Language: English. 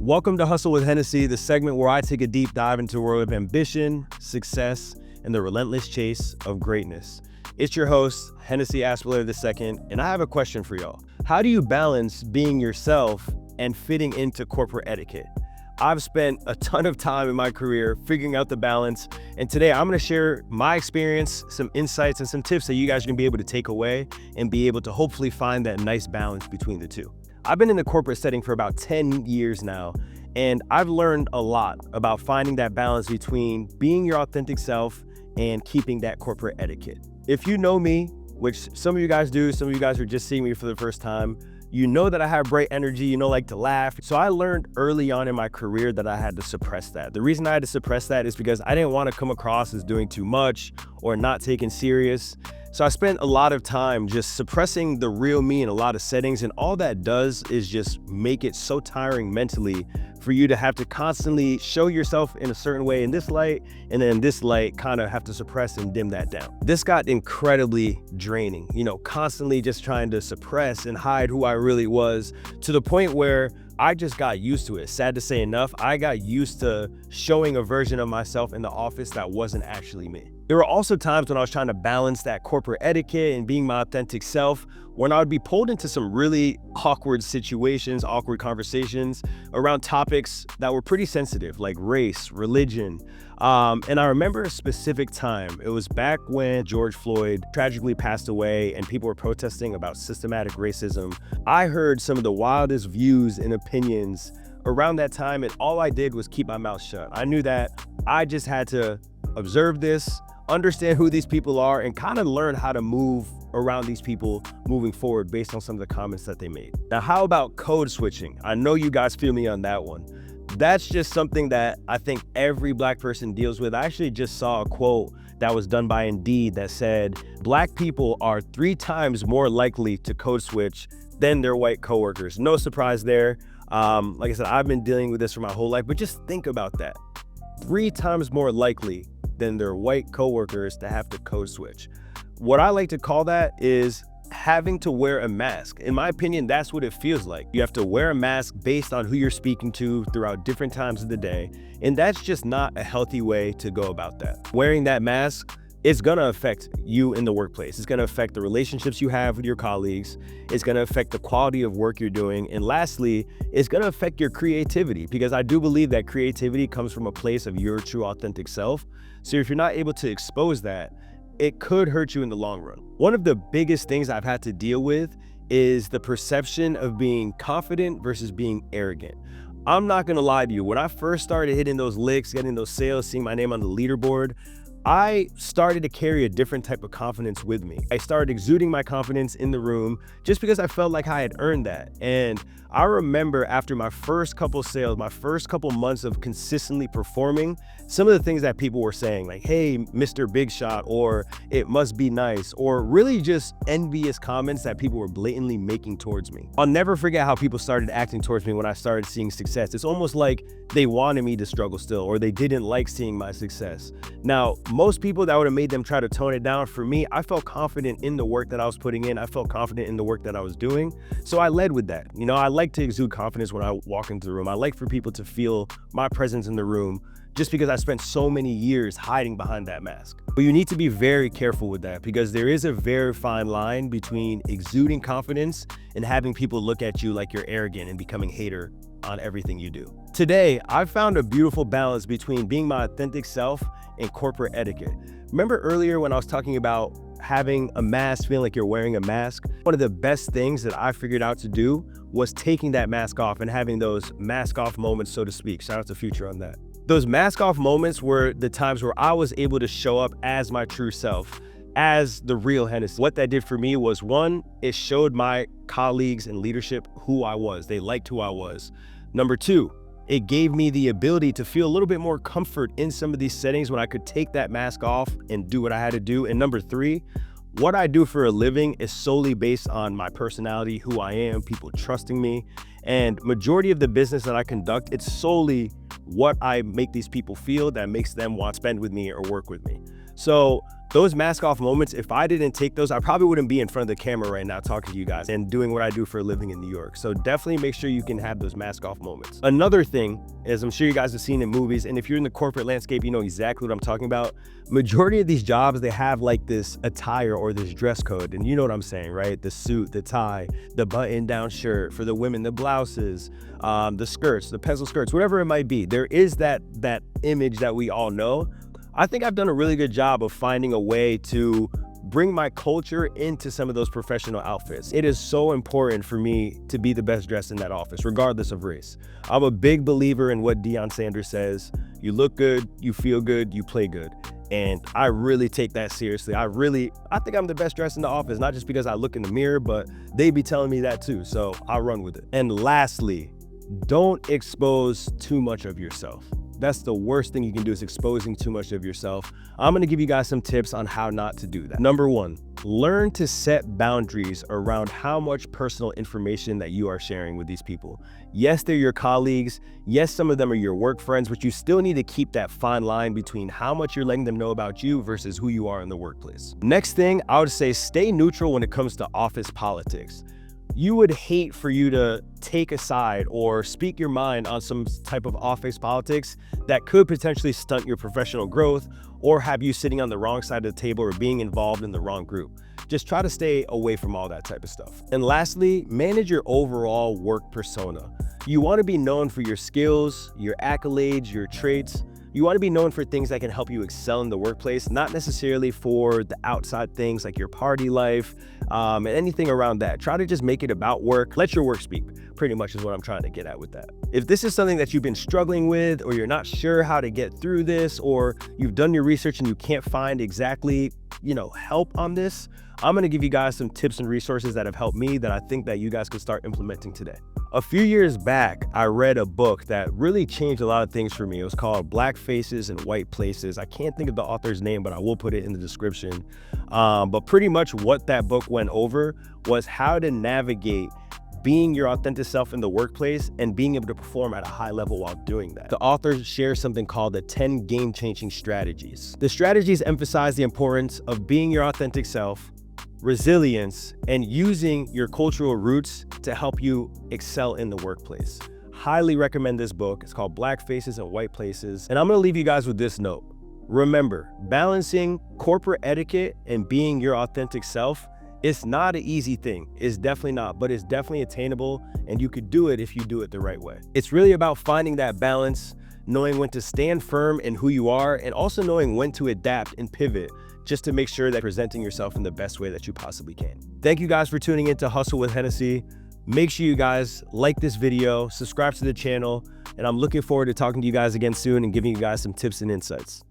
Welcome to Hustle with Hennessy, the segment where I take a deep dive into the world of ambition, success, and the relentless chase of greatness. It's your host, Hennessy II, and I have a question for y'all. How do you balance being yourself and fitting into corporate etiquette? I've spent a ton of time in my career figuring out the balance, and today I'm going to share my experience, some insights, and some tips that you guys are going to be able to take away and be able to hopefully find that nice balance between the two. I've been in the corporate setting for about 10 years now, and I've learned a lot about finding that balance between being your authentic self and keeping that corporate etiquette. If you know me, which some of you guys do, some of you guys are just seeing me for the first time, you know that I have bright energy, like to laugh. So I learned early on in my career that I had to suppress that. The reason I had to suppress that is because I didn't want to come across as doing too much or not taken serious. So I spent a lot of time just suppressing the real me in a lot of settings, and all that does is just make it so tiring mentally for you to have to constantly show yourself in a certain way in this light, and then this light kind of have to suppress and dim that down. This got incredibly draining, constantly just trying to suppress and hide who I really was, to the point where I just got used to it. Sad to say enough, I got used to showing a version of myself in the office that wasn't actually me. There were also times when I was trying to balance that corporate etiquette and being my authentic self, when I would be pulled into some really awkward situations, awkward conversations around topics that were pretty sensitive, like race, religion. And I remember a specific time. It was back when George Floyd tragically passed away and people were protesting about systematic racism. I heard some of the wildest views and opinions around that time, and all I did was keep my mouth shut. I knew that I just had to observe this, understand who these people are, and kind of learn how to move around these people moving forward based on some of the comments that they made. Now, how about code switching? I know you guys feel me on that one. That's just something that I think every Black person deals with. I actually just saw a quote that was done by Indeed that said, Black people are 3 times more likely to code switch than their white coworkers. No surprise there. Like I said, I've been dealing with this for my whole life, but just think about that. 3 times more likely than their white coworkers to have to code switch. What I like to call that is having to wear a mask. In my opinion, that's what it feels like. You have to wear a mask based on who you're speaking to throughout different times of the day. And that's just not a healthy way to go about that. Wearing that mask is gonna affect you in the workplace. It's gonna affect the relationships you have with your colleagues. It's gonna affect the quality of work you're doing. And lastly, it's gonna affect your creativity, because I do believe that creativity comes from a place of your true authentic self. So if you're not able to expose that, it could hurt you in the long run. One of the biggest things I've had to deal with is the perception of being confident versus being arrogant. I'm not gonna lie to you, when I first started hitting those licks, getting those sales, seeing my name on the leaderboard, I started to carry a different type of confidence with me. I started exuding my confidence in the room just because I felt like I had earned that. And I remember after my first couple sales, my first couple months of consistently performing, some of the things that people were saying, like, hey, Mr. Big Shot, or it must be nice, or really just envious comments that people were blatantly making towards me. I'll never forget how people started acting towards me when I started seeing success. It's almost like they wanted me to struggle still, or they didn't like seeing my success. Now, most people, that would have made them try to tone it down. For me, I felt confident in the work that I was putting in. I felt confident in the work that I was doing. So I led with that. I like to exude confidence when I walk into the room. I like for people to feel my presence in the room, just because I spent so many years hiding behind that mask. But you need to be very careful with that, because there is a very fine line between exuding confidence and having people look at you like you're arrogant and becoming a hater on everything you do. Today, I've found a beautiful balance between being my authentic self and corporate etiquette. Remember earlier when I was talking about having a mask, feeling like you're wearing a mask? One of the best things that I figured out to do was taking that mask off and having those mask off moments, so to speak. Shout out to Future on that. Those mask off moments were the times where I was able to show up as my true self, as the real Hennessy. What that did for me was, one, it showed my colleagues and leadership who I was. They liked who I was. Number 2, it gave me the ability to feel a little bit more comfort in some of these settings when I could take that mask off and do what I had to do. And number 3, what I do for a living is solely based on my personality, who I am, people trusting me. And majority of the business that I conduct, it's solely what I make these people feel that makes them want to spend with me or work with me. So Those mask off moments, if I didn't take those, I probably wouldn't be in front of the camera right now talking to you guys and doing what I do for a living in New York. So definitely make sure you can have those mask off moments. Another thing is, I'm sure you guys have seen in movies, and if you're in the corporate landscape, you know exactly what I'm talking about. Majority of these jobs, they have like this attire or this dress code, and you know what I'm saying, right? The suit, the tie, the button-down shirt. For the women, the blouses, the skirts, the pencil skirts, whatever it might be. There is that image that we all know. I think I've done a really good job of finding a way to bring my culture into some of those professional outfits. It is so important for me to be the best dressed in that office, regardless of race. I'm a big believer in what Deion Sanders says. You look good, you feel good, you play good. And I really take that seriously. I think I'm the best dressed in the office, not just because I look in the mirror, but they be telling me that too. So I run with it. And lastly, don't expose too much of yourself. That's the worst thing you can do, is exposing too much of yourself. I'm gonna give you guys some tips on how not to do that. Number one, learn to set boundaries around how much personal information that you are sharing with these people. Yes, they're your colleagues. Yes, some of them are your work friends, but you still need to keep that fine line between how much you're letting them know about you versus who you are in the workplace. Next thing, I would say stay neutral when it comes to office politics. You would hate for you to take a side or speak your mind on some type of office politics that could potentially stunt your professional growth or have you sitting on the wrong side of the table or being involved in the wrong group. Just try to stay away from all that type of stuff. And lastly, manage your overall work persona. You want to be known for your skills, your accolades, your traits. You want to be known for things that can help you excel in the workplace, not necessarily for the outside things like your party life and anything around that. Try to just make it about work. Let your work speak, pretty much is what I'm trying to get at with that. If this is something that you've been struggling with, or you're not sure how to get through this, or you've done your research and you can't find exactly, help on this, I'm going to give you guys some tips and resources that have helped me that I think that you guys could start implementing today. A few years back, I read a book that really changed a lot of things for me. It was called Black Faces and White Places. I can't think of the author's name, but I will put it in the description. But pretty much what that book went over was how to navigate being your authentic self in the workplace and being able to perform at a high level while doing that. The author shares something called the 10 game-changing strategies. The strategies emphasize the importance of being your authentic self, resilience, and using your cultural roots to help you excel in the workplace. Highly recommend this book. It's called Black Faces and White Places. And I'm gonna leave you guys with this note. Remember, balancing corporate etiquette and being your authentic self, it's not an easy thing. It's definitely not, but it's definitely attainable, and you could do it if you do it the right way. It's really about finding that balance, knowing when to stand firm in who you are, and also knowing when to adapt and pivot just to make sure that you're presenting yourself in the best way that you possibly can. Thank you guys for tuning in to Hustle with Hennessy. Make sure you guys like this video, subscribe to the channel, and I'm looking forward to talking to you guys again soon and giving you guys some tips and insights.